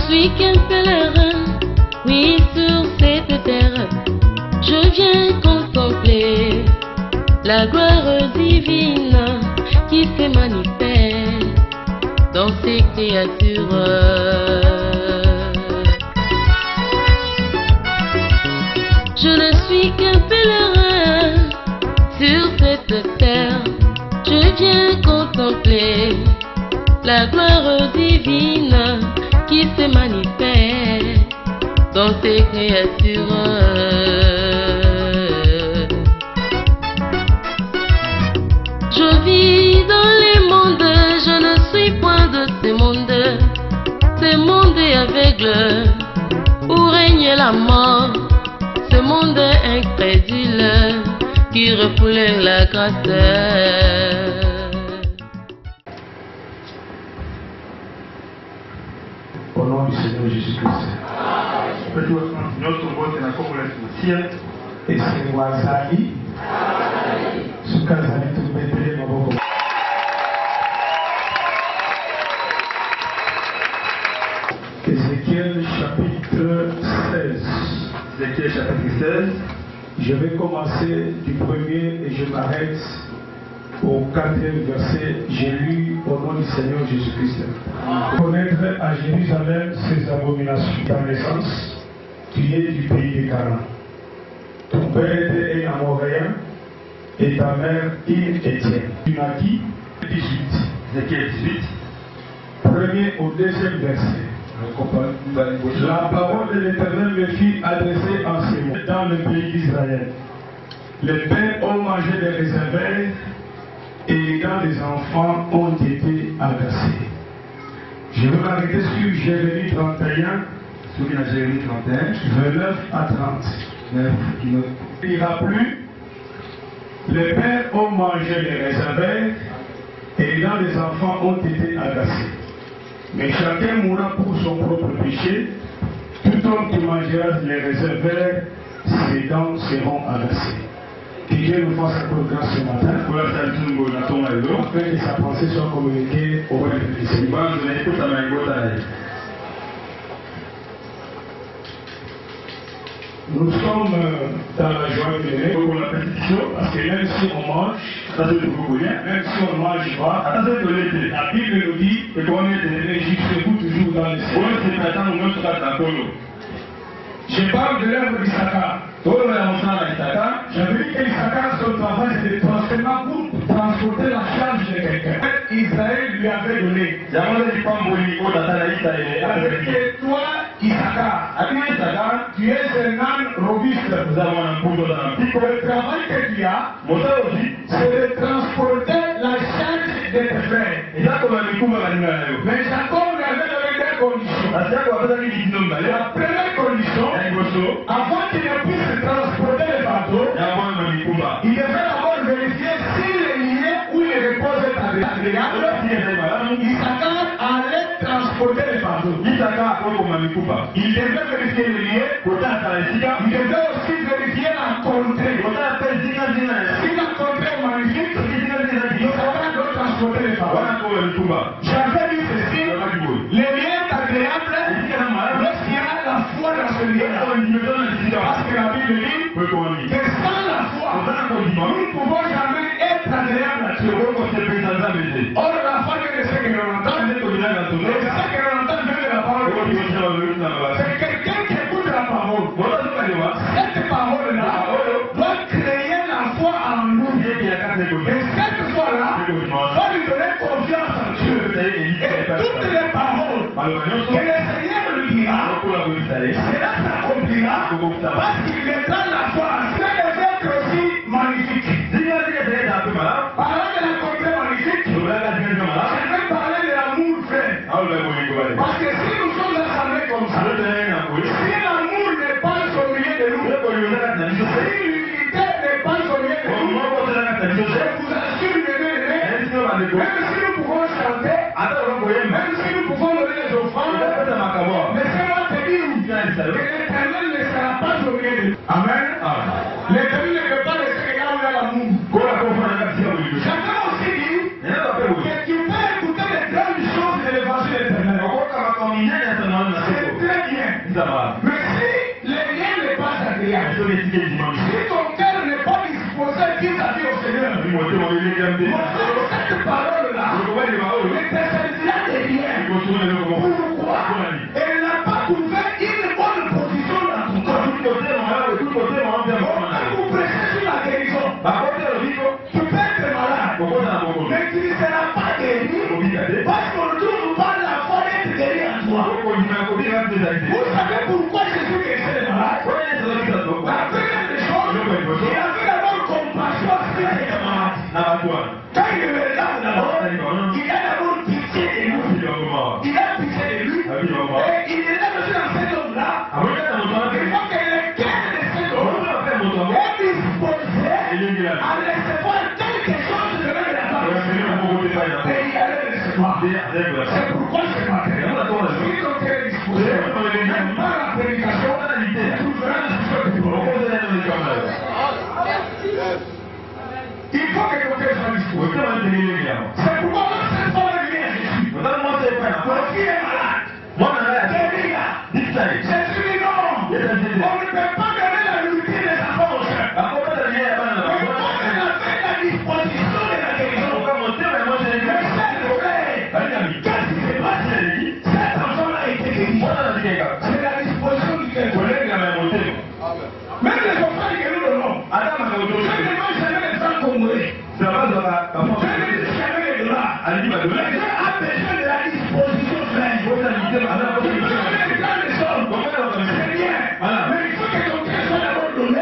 suis qu'un pèlerin, oui, sur cette terre. Je viens contempler la gloire divine qui se manifeste dans ces créatures. Je ne suis qu'un pèlerin sur cette terre. Je viens contempler la gloire divine qui se manifeste dans ces créatures. Je vis dans les mondes, je ne suis point de ce monde est aveugle où règne la mort, ce monde incrédule qui refoule la grâce. Au nom du Seigneur Jésus-Christ. Et c'est Wazali. Sukazali Tubetele Maboko. Ézéchiel chapitre 16. Ézéchiel chapitre 16. Je vais commencer du premier et je m'arrête au 4e verset. J'ai lu au nom du Seigneur Jésus-Christ. Connaître à Jérusalem ses abominations. Ta naissance, tu es du pays des Canaan. Ton père était un Amoréen et ta mère une Étienne. Tu naquis 18. Ézéchiel 18. Premier au 2e verset. La parole de l'Éternel me fut adressée en ces mots dans le pays d'Israël. Les pères ont mangé des réserves et quand les enfants ont été agacés. Je vais m'arrêter sur Jérémie 31, Sur Jérémie 31, 29 à 30. Il n'ira plus. Les pères ont mangé les réserves et quand les enfants ont été agacés. Mais chacun mourra pour son propre péché. Tout homme qui mangera les réserves, ses dents seront agacées. Que Dieu nous fasse encore grâce ce matin, afin que sa pensée soit communiquée au peuple du Seigneur. Nous sommes dans la joie de l'année pour la bénédiction, parce que même si on mange, même si on ne mange pas, la Bible nous dit que réjouissez-vous toujours dans le ciel. Je parle de l'œuvre d'Issachar. J'avais dit qu'Issachar, son travail, c'était transfèrement pour transporter la charge de quelqu'un. Israël lui avait donné. Avec que toi, Issachar, tu es un âne robuste. Le travail que tu as, c'est de transporter la charge de tes frères. Mais Jacob lui avait donné des conditions. La première condition, avant qu'il ne puisse transporter le bateau, il devait d'abord vérifier si le lieu où il repose est agréable. Issachar allait transporter le bateau. Il devait vérifier le lieu. Il devait aussi vérifier la contrée. Si la contrée est magnifique, Issachar doit transporter le bateau. J'avais dit ceci, le lieu est agréable lorsqu'il y a la foi dans ce lieu. Parce que la Bible dit que sans la foi, nous ne pouvons jamais être agréables à Dieu. Or, la foi vient de ce que l'on entend. Et ce que l'on entend vient de la parole de Dieu. C'est quelqu'un qui écoute la parole. Cette parole-là doit créer la foi en nous. Et cette foi-là va lui donner confiance en Dieu. Et toutes les paroles que le Seigneur lui dira, cela s'accomplira parce qu'il mettra la foi. Ça devait être aussi magnifique. Parlant de la contrée magnifique, je vais parler de l'amour vrai. Parce que si nous sommes assemblés comme ça, si l'amour n'est pas au milieu de nous, si l'unité n'est pas au milieu de nous, je vous assure, même si nous pouvons chanter, même si nous pouvons donner les offrandes, laissez-moi te dire que l'Éternel ne sera pas au milieu de nous. Amen. L'Éternel ne peut pas laisser les gars où il y a l'amour. J'aimerais aussi dire que tu peux écouter les grandes choses de l'évangile éternel. C'est Mais si les liens n'est pas agréable, si ton cœur n'est pas disposé vis-à-vis au Seigneur, cette parole-là l'éternité des liens. Pourquoi? Elle n'a pas trouvé une bonne position dans ton corps. Vous prêchez sur la guérison. Tu peux être malade, mais tu ne seras pas guéri parce qu'on ne trouve pas la foi d'être guéri en toi. Vous savez pourquoi Jésus guérissait les malades? La première des choses, il avait d'abord compassion sur les malades. Quand il le regarde d'abord, il a d'abord pitié de lui. Il a pitié de lui. Et il est là aussi dans cet homme-là. Il faut que le cœur de cet homme est disposé à recevoir quelque chose de la part du Seigneur. Et il allait recevoir. C'est pourquoi ce matin, si ton cœur est disposé, même par la prédication, tu feras la chose du problème. Il faut que ton cœur soit disposé. C'est pourquoi cette femme vient à Jésus. Mon fils est malade. Guéris-la. Jésus dit non. On ne peut pas donner la nourriture des enfants aux jeunes. Il faut que la fait la disposition de la guérison. Qu'est-ce qui s'est passé? Cet enfant-là a été guéri. C'est la disposition du cœur. Même les enfants qui guéris le nom. Je ne mange jamais les gens congolais. Je ne dis jamais les dollars. Mais Dieu a besoin de la disposition frère. Il faut que les gens les sommes. C'est bien. Mais il faut que ton cœur soit d'abord donné.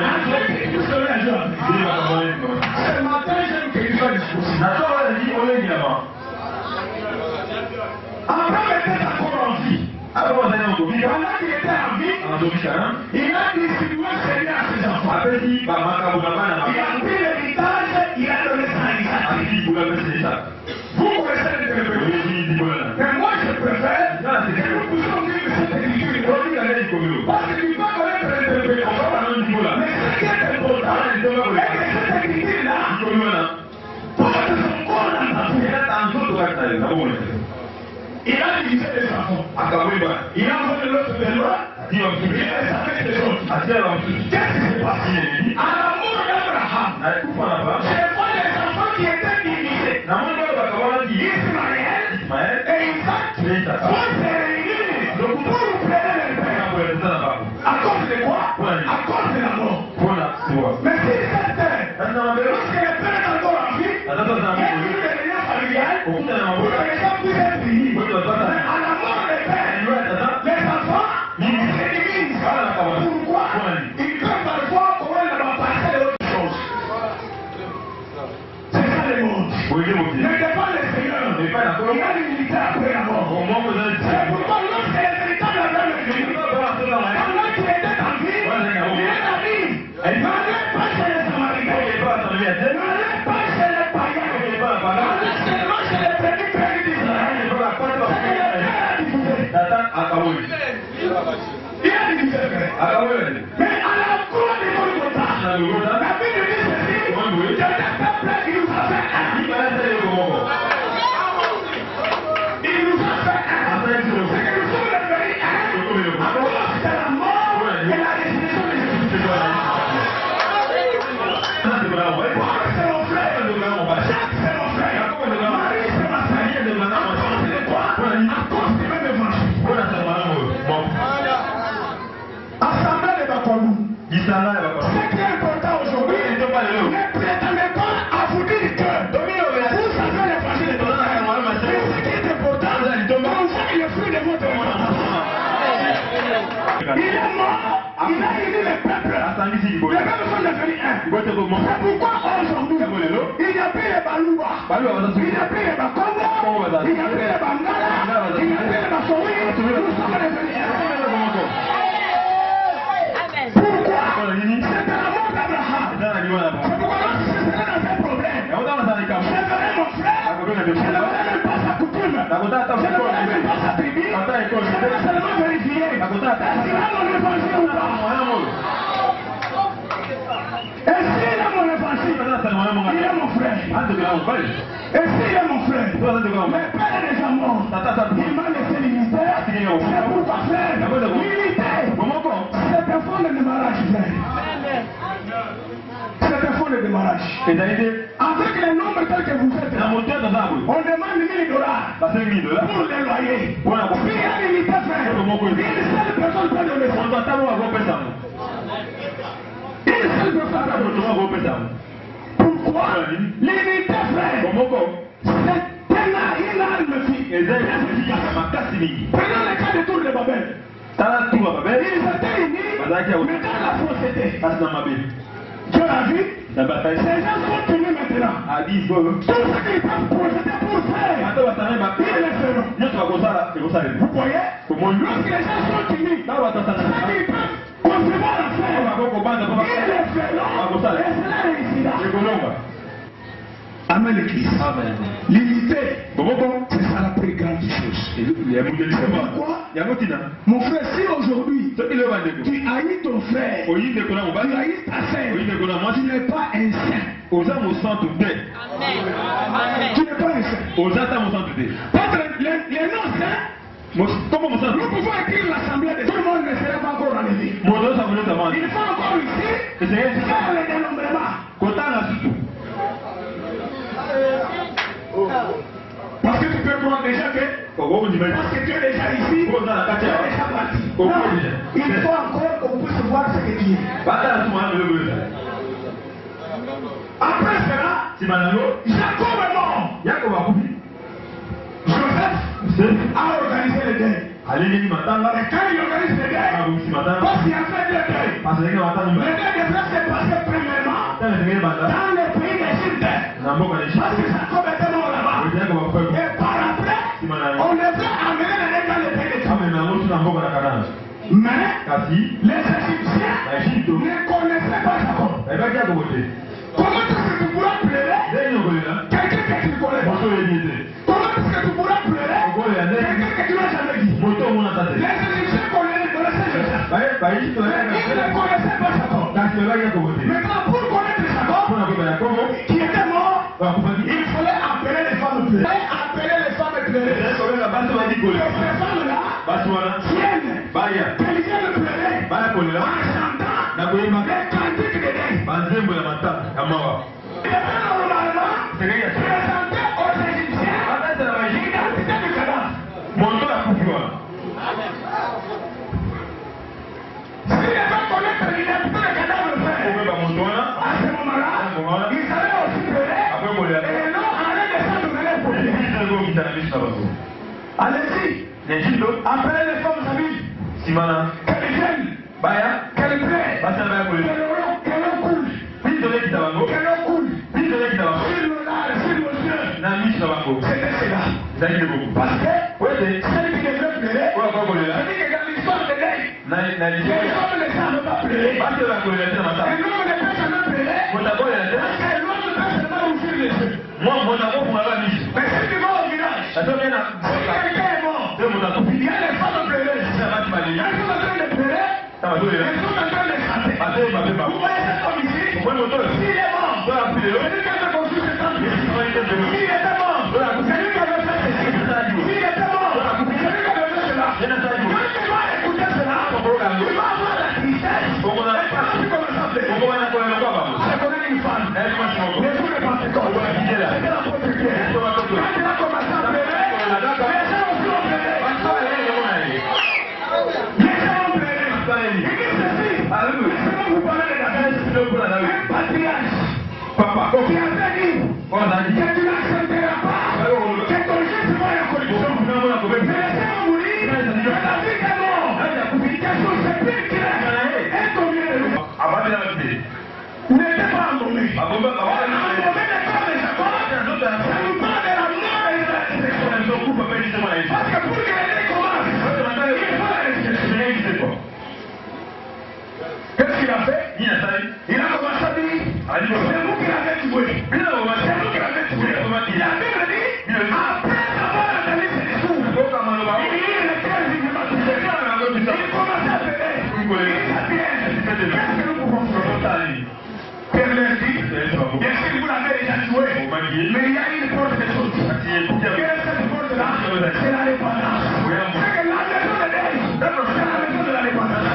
Après que tu seras un jour. Ce matin, j'aime que tu sois disposé. Abraham était encore en vie. Pendant qu'il était en vie, il a distribué ses biens à ses enfants. Il a pris l'héritage, il a donné ça à Isaac. Vous connaissez l'interprétation. Mais moi je préfère que nous puissions vivre cette écriture. Parce que tu peux connaître l'interprétation. Mais ce qui est important, c'est que cette écriture-là porte son corps dans ta vie. Il a divisé les enfants. Il a envoyé l'autre de l'autre. Il a fait des autres. Qu'est-ce qui s'est passé? À la mort d'Abraham, c'est pas les enfants qui étaient divisés. Ismaël et Isaac vont se réunir pour plaider le père. À cause de quoi? À cause de la mort. Mais si cette terre, lorsque le père est encore en vie, il y a une réunion familiale pour que les gens puissent être unis. Mais à la mort des pères, les enfants, ils se divisent. Pourquoi? Ils peuvent parfois comment il va passer autre chose. C'est ça le monde. Ne dépend le Seigneur. Il a l'unité après la mort. C'est pourquoi lorsque les véritables avaient le Seigneur, pendant qu'il était en vie, il est en vie. Il n'allait pas chez les Samaritains. Il n'allait pas chez les païens. Il allait seulement chez les prédits d'Israël. C'est que le Père a divisé. Il a divisé le frère. Mais à la croix du Golgotha, la Bible dit ceci, que le peuple qui nous a fait un. Il nous a fait un. C'est que nous sommes devenus un. À cause de la mort et la résurrection de Jésus. C'est mon frère. Jacques, c'est mon frère. Marie, c'est ma frère. À cause de quoi? À cause du même évangile. Assemblée de Bakolou. Ce qui est important aujourd'hui, ne prétendez pas à vous dire que vous savez l'évangile de votre frère. Mais ce qui est important, vous avez le fruit de votre repentance. Il est mort, il a aidé le peuple. Les peuples sont devenus un. C'est pourquoi aujourd'hui, il n'y a plus les Balouba, il n'y a plus les Bakongo, il n'y a plus les Bangala, il n'y a plus les Basoui, nous sommes devenus un. Pourquoi? C'est de la mort d'Abraham. C'est pourquoi c'est dans un problème. Je verrai mon frère, je ne verrai même pas sa coutume, je ne verrai même pas sa tribu, je vais seulement vérifier est-ce qu'il a mon évangile ou pas. Est-ce qu'il a mon évangile? Il est mon frère. Est-ce qu'il est mon frère? Mes pères est déjà mort. Il m'a laissé le ministère. C'est pourquoi frère, village. Et d'ailleurs, Avec les nombres tels que vous êtes, la montée dans un on demande 1000 dollars ça fait 1000 $. pour les loyers. Pour la Puis il y a une unité frère. Une seule personne peut donner ça. on doit t'avoir un gros pesant. Une seule personne peut donner ça. Un gros pesant. Pourquoi? L'unité frère. C'est une arme qui Et d'ailleurs, ma casse est prenons le cas de Tour de Babel. t'as la tour à Babel. Ils étaient unis, mais dans la fausseté. Passe dans ma belle. Tu as vu? La bataille. Ces gens sont unis maintenant. A 10 go. Tout ce qu'ils peuvent procéder pour faire, Attends, attends, ils le feront. nous tu vas comme ça, c'est comme ça. Vous voyez? Comment nous? Lorsque les gens sont unis, Là, on va t'entendre. ce qu'ils peuvent concevoir à On faire, va voir comment on va ils le feront et cela réussira. C'est comment? Amen l'église. Amen. L'unité, Comment? c'est ça la plus grande chose. Il y a beaucoup de Pourquoi? Il y a beaucoup de Mon frère, si aujourd'hui ce qu'il est va tu haïs ton frère, au lieu de qu'on a tu haïs ta sœur, au lieu de qu'on a moi tu n'es pas un saint. aux âmes au centre de Amen. Tu n'es pas un saint. aux âmes au centre de Parce que les non-saints, comment mon centre nous pouvons écrire l'assemblée de tout le monde ne serait pas encore dans les vies. mon dos ça vous le demande Il faut encore ici et c'est faire le dénombrement. quand on a surtout Parce que tu peux croire déjà que comment vous dites parce que tu es déjà ici, Comment on a la tu es carte déjà parti. Comment Non, déjà il faut encore qu'on puisse voir ce que tu es. bata tout le monde Après cela, si manalo Jacob est mort. yako va kubi Joseph a organisé le deuil. allez ni matanga Et quand il organise le deuil, vous si matanga parce qu'il a fait le deuil, parce que matanga le deuil devrait se passer premièrement dans le dernier mandat dans le pays d'Égypte. na mboka les Parce que Jacob était mort là-bas. le dernier va faire Et par après, si manalo on devrait amener le deuil dans le pays d'Égypte. ame na moto na mboka na Canaan Mais kasi les Égyptiens na Egypte ne connaissaient pas Jacob. ebaki ya kokote Comment est-ce que tu pourras pleurer ndenge nyokolela quelqu'un que tu ne connais pas? moto oyebi ete Comment est-ce que tu pourras pleurer quelqu'un que tu n'as jamais vu? moto omonata te Les Égyptiens connaissaient Joseph. bayisi Ils ne connaissaient pas Jacob. kasi ebaki ya kokote Maintenant, pour connaître Jacob, mpona koyeba yakobo qui était mort, bakufaki il fallait appeler les femmes pleurer. Appeler les femmes pleurer. kobenga basi badi Et kolela ces femmes-là basi wana viennent, baya elles viennent pleurer baya kolela en chantant na koyeba les cantiques de deuil. banzembo ya matanga ya mawa Il était normalement sekei ya présenté aux Égyptiens atatela bayi l'identité du cadavre. moto ya kufi wana S'il devait connaître l'identité du cadavre, frère, koyeba moto wana à ce moment-là, il savait aussi pleurer. apres kolela Et non, arrête de s'ennuyer pour lui. ekokita na biso na bato Allez-y, na Egypte appelez les femmes amies, nsima na qu'elles viennent, baya qu'elles pleurent, basi na baya que kolela l'eau coule, biso tolekita bango que l'eau coule, biso tolekita bango sur nos larmes, sur nos yeux. na miso na bango C'était cela. ezalaki beaucoup Parce que po ete celle qui devait pleurer, oyo akoki kolela c'est dit que dans l'histoire de deuil, na les liseya hommes ne savent pas pleurer. basi oyo akolela te na Et matanga l'homme ne peut jamais pleurer, moto akolela te parce que l'homme ne peut seulement ouvrir les yeux. moto akofunga ba miso Mais si tu vas au village, asoki na si quelqu'un est mort, te moto akofi il y a les femmes pleureuses. na basi Elles baleya sont en train de pleurer, na bazolela elles sont en train de chanter. basoyi bapemba Vous voyez cet homme ici? omoni moto oyo S'il est mort, oyo afi lelo c'est lui qui a construit cet homme. oyo te pelo S'il était mort, c'est lui qui avait fait ceci. S'il était mort, c'est lui qui avait fait cela. ye nasali Quand tu vas écouter cela, tu vas avoir la tristesse. Omona Et quand tu commences à pleurer, okobana kolela kwa bango je connais une femme. nayebi mwasi moko Les jours de Pentecôte, c'était l'apôtre Pierre. Quand il a commencé à pleurer, les gens aussi ont pleuré. baso ayeye mona ye Les gens ont pleuré. Il dit ceci. aleluya Laissez-moi vous parler de David. lokola na Un patriarche papa qui avait dit oyo azali que tu n'accepteras pas que ton fils voie en corruption. namona Mais kobeba laissez-moi mourir. Que David est mort. Que chose c'est plus clair. Et combien de loups abatelaka te n'était pas embaumé. abomba Embaumé n'est pas de Jacob. Ça nous parle de la mort et de la destruction. okufa mpe lisema na ye Parce que pour que les commence, il faut la destruction. Qu'est-ce qu'il a fait? nini asali Il a commencé à dire, c'est vous qui l'avez tué. C'est vous qui l'avez tué. La Bible dit, après avoir entendu ce discours, il dit, le cœur du baptisé. Il commence à pleurer. Il s'attient. Qu'est-ce que nous pouvons faire? Pierre leur dit, bien sûr vous l'avez déjà tué, mais il y a une porte de choses. Quelle est cette porte-là? C'est la dépendance. C'est que la maison de Dieu, c'est la maison de la dépendance.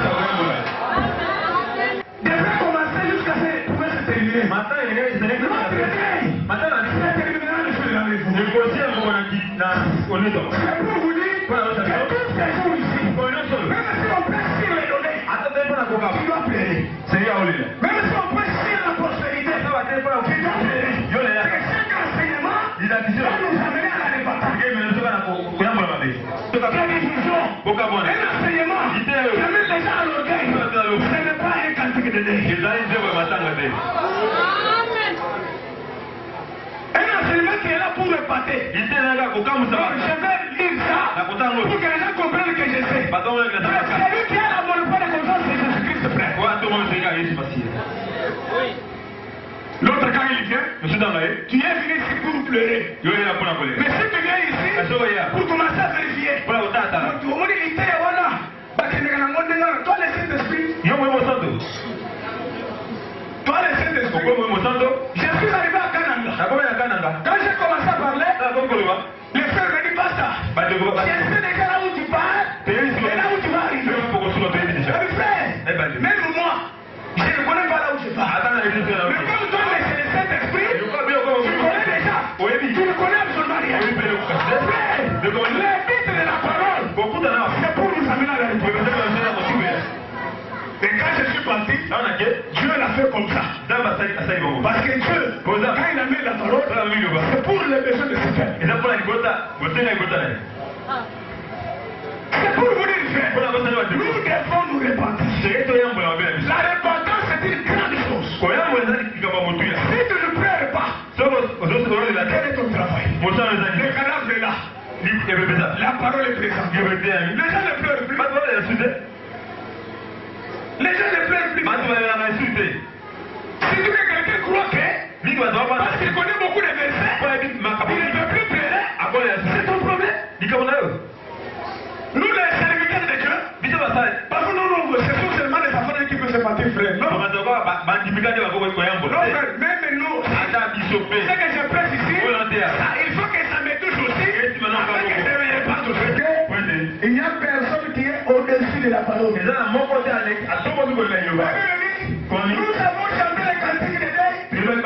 Devrait commencer jusqu'à ce que se terminer. bonito. C'est pour vous dire que tout séjour ici, même si on peut sur les données, tu dois plaider. Même si on peut sur la prospérité, tu dois plaider. Que chaque enseignement va nous amener à la répartition. La diffusion, un enseignement qui amène les gens à l'orgueil, ce n'est pas un cantique de dé. Un enseignement qui est là pour épater. Donc, je vais lire ça pour que les gens comprennent que je sais. Celui qui a la monopole de conscience, c'est Jésus-Christ, frère. L'autre, quand il vient, tu es venu ici pour pleurer. Mais si tu viens ici pour commencer à vérifier, toi, le Saint-Esprit, je suis arrivé à Canada. Quand j'ai commencé à parler, le frère me dit pas ça. Je sais déjà là où tu pars et là où tu vas arriver. Mais frère, même moi, je ne connais pas là où je pars. Mais comme toi, c'est le Saint-Esprit, tu connais déjà. Tu ne connais absolument rien. Frère, le but de la parole, c'est pour nous amener à la réponse. Et quand je suis parti, Dieu l'a fait comme ça. Parce que Dieu, quand il a mis la parole, c'est pour les besoins de ce peuple. C'est pour vous dire, frère, nous devons nous repentir. La repentance, c'est une grande chose. Si tu ne pleures pas, quel est ton travail? Le cadavre est là. La parole est présente. Les gens ne pleurent plus. Les gens ne pleurent plus. Si tu veux que quelqu'un croit que, parce qu'il connaît beaucoup de versets, il ne peut plus pleurer, c'est ton problème. Nous, les serviteurs de Dieu, parce que nous, ce sont seulement les affaires qui peuvent se battre, frère. Non, frère, même nous, ce que je presse ici, il faut que ça me touche aussi, afin que je ne pas toucher. Il n'y a personne qui est au-dessus de la parole. Nous avons chanté les cantiques de deuil, les gens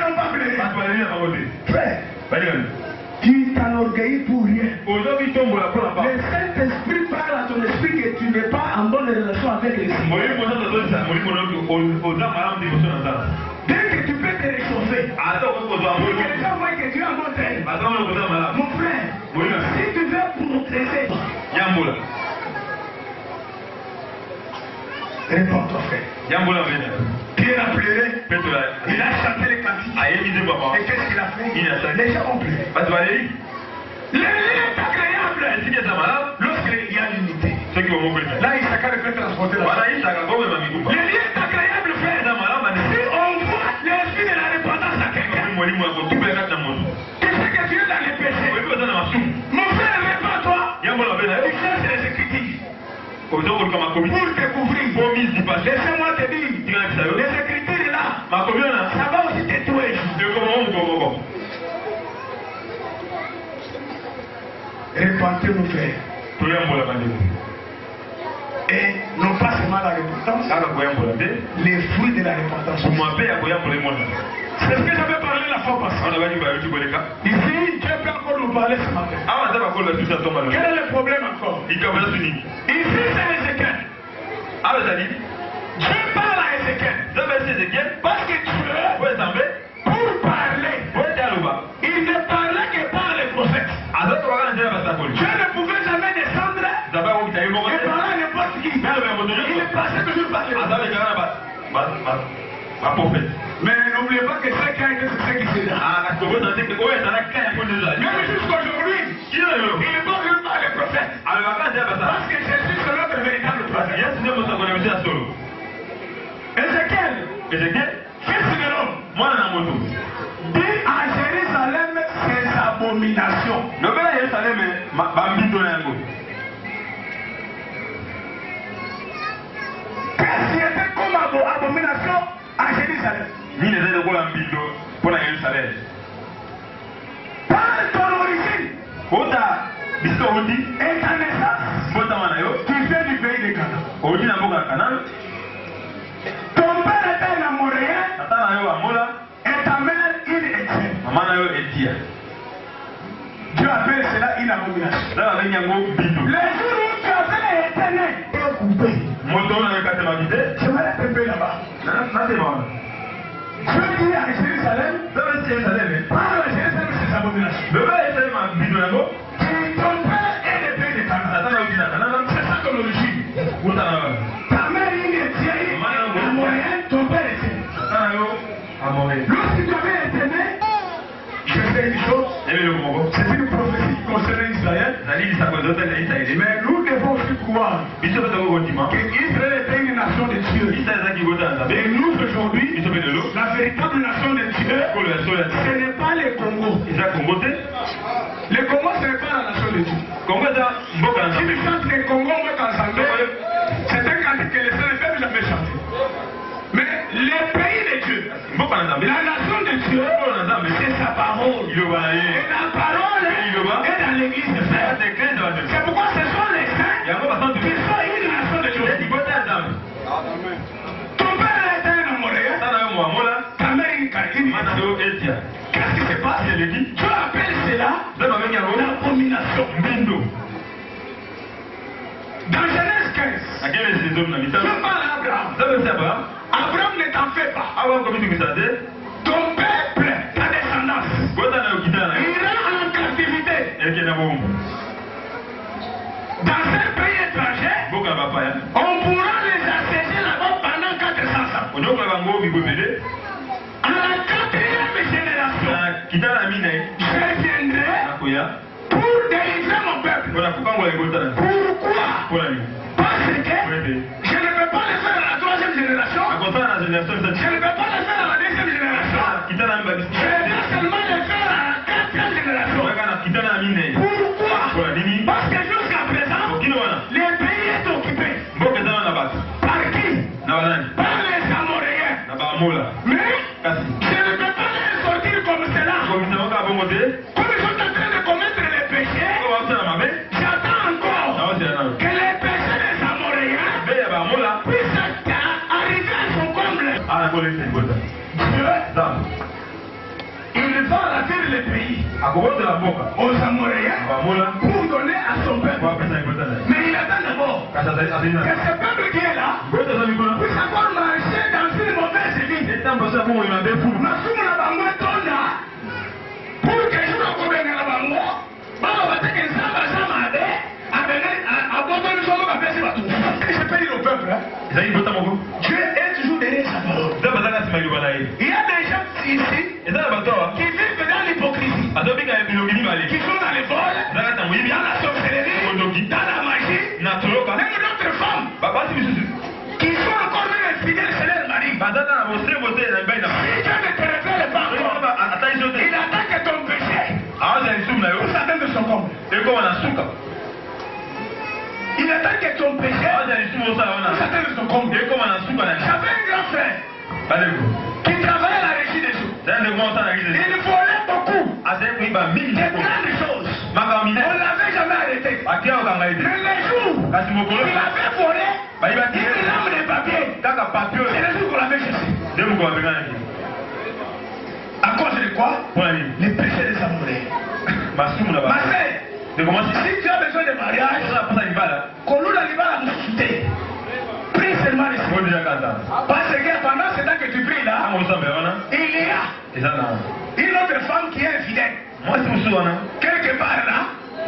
n'ont pas pleuré. Frère, tu t'enorgueillis pour rien. Le Saint-Esprit parle à ton esprit que tu n'es pas en bonne relation avec les signes. Dès que tu peux te réchauffer, pour que les gens voient que tu es en bonne terre. Mon frère, si tu veux progresser, réponds-toi, frère. Pierre a pleuré, il a chanté les cantiques. Et qu'est-ce qu'il a fait? Les gens ont pleuré. Le lien est agréable lorsqu'il y a l'unité. Là, Issachar peut transporter la parole. Le lien est agréable, frère. Si on voit l'esprit de la repentance à quelqu'un, tu sais que tu es dans les péchés. Mon frère, répands-toi. Tu cherches les Écritures pour te couvrir. Laissez-moi te dire, les Écritures là, ça va aussi te tuer. Repentez-nous, frère. Et non pas seulement la repentance, les fruits de la repentance. C'est ce que j'avais parlé la fois passée. Ici, Dieu peut encore nous parler ce matin. Quel est le problème encore? Ici, c'est Ézéchiel. Dieu parle à Ézéchiel. Parce que Dieu, pour parler, il ne parlait que par les prophètes. Dieu ne pouvait jamais descendre et parler à n'importe qui. Il est passé toujours par les prophètes. Mais n'oubliez pas que c'est quand même ce qui s'est dit. Même jusqu'aujourd'hui, il est pas venu par les prophètes. Parce que Jésus, c'est notre véritable prophète. Ézéchiel, fils de l'homme, dit à Jérusalem ses abominations. Qu'est-ce qui était comme abomination à Jérusalem? Par ton origine et ta naissance, tu viens du pays de Canaan. Ton père était un Amoréen et ta mère une Étienne. Dieu appelle cela une abomination. Là, avec Yango, Bindo. Le jour où tu avais été né et coupé, Moto, on avait 80 vidés. je vais te payer là-bas. Là, c'est bon. Je veux dire à Jérusalem, Ça va être Jérusalem. parle à Jérusalem de ses abominations. Le père est tellement Bindo Yango. Ton père est le père de ta mère. Attends, là, C'est ça ton origine. où t'en as? Ta mère est Thierry, la moyenne, ton père est Thierry. Attends, là, à Montréal. Lorsque tu avais été né, je sais une chose, Et le Congo. c'est une prophétie concernant Israël. La ligne, ça cause d'autres, la ligne, ça aide. Mais nous devons aussi croire Mais ça, c'est au continent. qu'Israël était une nation de Dieu. Il s'agit de qui vote dans Et nous aujourd'hui, Il se fait de l'eau. la véritable nation de Dieu, Pour le sol, ce n'est pas le Congo. il s'est Congo. Le Congo, ce n'est pas la nation de Dieu. Congo, ça, Mboka, Si tu chantes le Congo, moi, quand ça c'est un cantique que les saints ne peuvent jamais chanter. Mais le pays de Dieu, Mboka, la nation de Dieu, c'est sa parole. il va Et aller. la parole est dans l'église de Frère. C'est clair dans le. C'est pourquoi ce sont les saints Il y a un peu de qui sont une nation de Dieu. Il vote à Adam. Ton père était un Amoréen, Ça, là, moi, moi, là, ta mère une Karine. Manado, Etia. Qu'est-ce qui se passe? Il y a l'équipe. Tu appelles cela Ça, va venir à vous. l'abomination. Bindo. Dans Genèse 15, À quelle est ces hommes là? je parle à Abraham. Ça veut dire quoi? Abraham ne t'en fait pas. Avant, comme tu me savais, Ton peuple, ta descendance, quand on a quitté la ira en captivité et qu'il y a un bon. dans un pays étranger. Boka va pas, hein. On pourra les asséger là-bas pendant 400 ans. On doit avoir un gros bibo pédé. À la 4e génération, Quitter la mine, je viendrai à Koya. pour délivrer mon peuple. Voilà, pourquoi on va les goûter? Pourquoi? Pour la mine. Parce que Oui, je ne peux pas le faire à la 3e génération. à contraire, la génération, Je ne peux pas le faire à la 2e génération. quitter la mine. Je vais seulement le faire à la 4e génération. Quitter la mine. Pourquoi? Pour la mine. Parce que jusqu'à présent, Qui nous a? le pays est occupé. Boka est dans la base. Par qui? Nabalani. Par les Amoréens. Nabamola. Mais Kasi. je ne peux pas les sortir comme cela. Comme ça, on va bon côté. Comme ils sont en train de commettre les péchés, On va faire la main. j'attends encore Non, c'est un. que les péchés des Amoréens Veille à Bamola. puissent arriver à son comble. Ah, la police, c'est bon. Dieu, Ça. il va ravir le pays À cause de la boca. aux Amoréens Bamola. pour donner à son On va peuple. faire ça, il faut ça. Mais il attend d'abord Quand ça s'est que arrivé. ce peuple qui est là Boka, ça lui connaît. puisse encore marcher dans une mauvaise vie. Et tant que ça, bon, il a des fous. Masumu na bango etonda pour que jour akobengela bango baba bateke nzambe aza mabe abotoli somo bapesi bato. Je peux dire au peuple, hein, Ça y est, bota mon Dieu est toujours derrière sa parole. Ça va ça, c'est ma gueule, là. Il y a des gens ici Et ça, la bateau. qui vivent dans l'hypocrisie, Adobe, il y a une bilogini, mais qui sont dans les vols, ça va être un oui, bien. dans la sorcellerie, dans la magie, Naturo, pas. même d'autres femmes Papa, si vous êtes. qui sont encore même infidèles chez leur mari. Badana, vous savez, vous êtes la baille Si Dieu ne te révèle pas encore, Attends, il attaque ton péché ah, c'est un soum là. pour s'atteindre son comble. Et comment on a souka? Il attaque ton péché Ah, c'est un soum ça, on pour a. s'atteindre son comble. Et comment on a souka là? J'avais un grand frère Allez-vous. qui travaillait à la régie des eaux. C'est un de grands temps à l'église. Il volait beaucoup Ah, c'est un prix, bah, mille. de grandes choses. Ma famille. On ne l'avait jamais arrêté. À qui on va aider? Mais les jours où Kasi mokolo. il avait volé Bah, il va une tirer. lame de papier, Kaka papier. c'est le jour qu'on l'avait cherché. Deux mots qu'on va faire. À cause de quoi? Pour la ligne. Les péchés des amoureux. Ma soum Ma là-bas. sœur, De comment si. si tu as besoin de mariage, Ça, pour ça, il va là. Koloula Liba la moussouté. Prie seulement les Bon, déjà, quand ça. Parce que pendant ce temps que tu pries Ah, là, mon sang, mais on a. il y a Et ça, là. une autre femme qui est infidèle. Moi, c'est mon sou, on a. Quelque part là,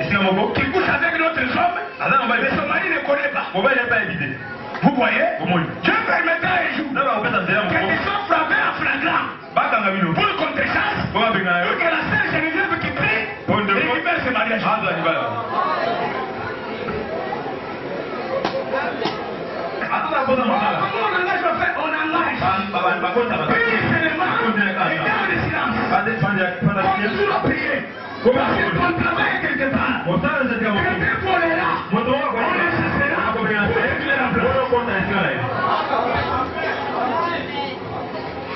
Ici, là, mon beau. qui couche avec notre homme, Ah, ça, on va mais aider. son mari ne connaît pas. Mon bail n'est pas évité. Vous voyez? Au moins. Dieu permettra un jour Là, on va faire ça, c'est là, mon que beau. tu sois frappé en flagrant Bah, quand on a vu nous. pour le contrechasse, On va faire pour que la sœur Geneviève qui prie Bon, de récupère ce mariage. Ah, ça, il va là. Attends, la pose à mon là. Comment on engage en fait? On engage. Par contre, ça va. Prie seulement et garde le silence. Continue à prier. Parce que ton travail est quelque part. Mon sang, c'est comme Quelqu'un volera. mon tour, On le chassera pour récupérer la place.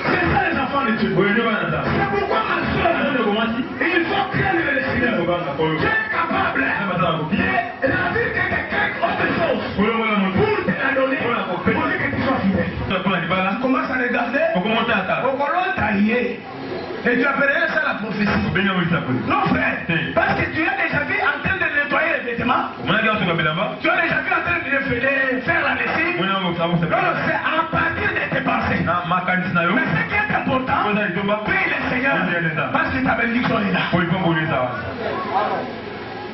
C'est ça les enfants de Dieu. C'est pourquoi ma soeur, il faut craindre le Seigneur. Tu es capable de la vie de quelqu'un autre chose pour te la donner, pour que tu sois fidèle. Tu commences à regarder au colon taillé. Et tu appellerais ça la prophétie. Non frère, parce que tu as déjà vu en train de nettoyer Tu as déjà vu en train de faire la lessive. Non, c'est à partir de tes pensées. Mais ce qui est important, prie le Seigneur. Parce que ta bénédiction est là.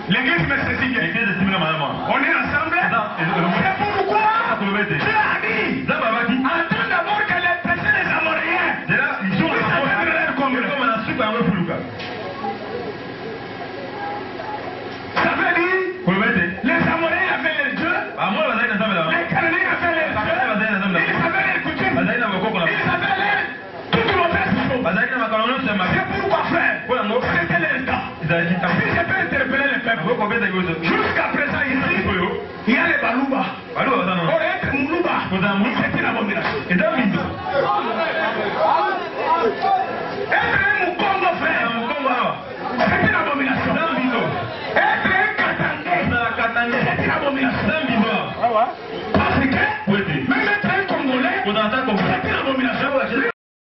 L'église me saisit bien. On est ensemble. C'est pourquoi Dieu a dit, attends d'abord que les péchés des Amoréens puissent atteindre leur comble. Ça veut dire, les Amoréens avaient les dieux, les Cananéens avaient les dieux, ils avaient les coutumes, ils avaient toutes mauvaises choses. C'est pourquoi, frère, c'était les temps. Si je peux interpeller les peuples, jusqu'à présent ici, il y a les Balouba. Pour être Moulouba, c'est une abomination.